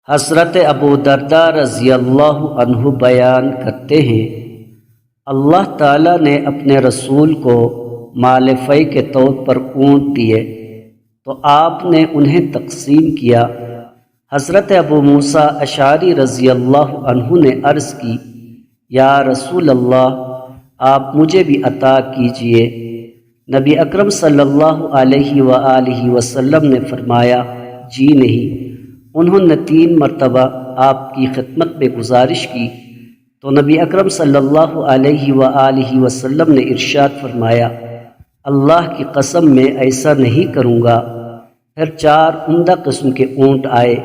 حضرت ابو درداء رضی اللہ عنہ بیان کرتے ہیں، اللہ تعالیٰ نے اپنے رسول کو مال فی کے طور پر اونٹ دیے تو آپ نے انہیں تقسیم کیا۔ حضرت ابو موسیٰ اشعری رضی اللہ عنہ نے عرض کی، یا رسول اللہ، آپ مجھے بھی عطا کیجئے۔ نبی اکرم صلی اللہ علیہ وآلہ وسلم نے فرمایا، جی نہیں۔ انہوں نے 3 مرتبہ آپ کی خدمت میں گزارش کی تو نبی اکرم صلی اللہ علیہ وآلہ وسلم نے ارشاد فرمایا، اللہ کی قسم میں ایسا نہیں کروں گا۔ پھر 4 عمدہ قسم کے اونٹ آئے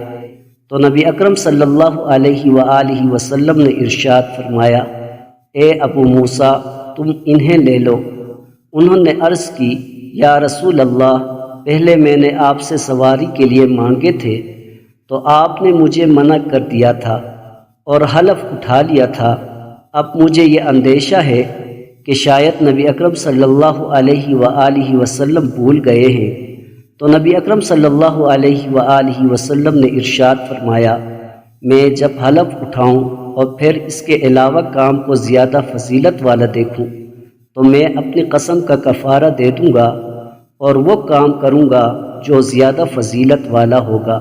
تو نبی اکرم صلی اللہ علیہ وآلہ وسلم نے ارشاد فرمایا، اے ابو موسیٰ، تم انہیں لے لو۔ انہوں نے عرض کی، یا رسول اللہ، پہلے میں نے آپ سے سواری کے لیے مانگے تھے تو آپ نے مجھے منع کر دیا تھا اور حلف اٹھا لیا تھا۔ اب مجھے یہ اندیشہ ہے کہ شاید نبی اکرم صلی اللہ علیہ وآلہ وسلم بھول گئے ہیں۔ تو نبی اکرم صلی اللہ علیہ وآلہ وسلم نے ارشاد فرمایا، میں جب حلف اٹھاؤں اور پھر اس کے علاوہ کام کو زیادہ فضیلت والا دیکھوں تو میں اپنی قسم کا کفارہ دے دوں گا اور وہ کام کروں گا جو زیادہ فضیلت والا ہوگا۔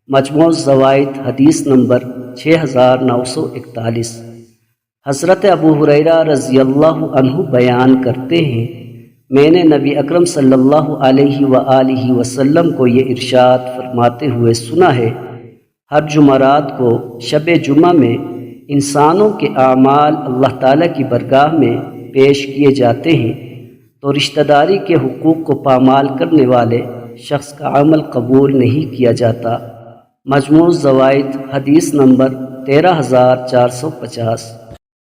مجموع الزوائد حدیث نمبر 6941۔ حضرت ابو ہریرہ رضی اللہ عنہ بیان کرتے ہیں، میں نے نبی اکرم صلی اللہ علیہ وآلہ وسلم کو یہ ارشاد فرماتے ہوئے سنا ہے، ہر جمعرات کو شب جمعہ میں انسانوں کے اعمال اللہ تعالیٰ کی برگاہ میں پیش کیے جاتے ہیں تو رشتہ داری کے حقوق کو پامال کرنے والے شخص کا عمل قبول نہیں کیا جاتا۔ مجموع الزوائد حدیث نمبر 13450۔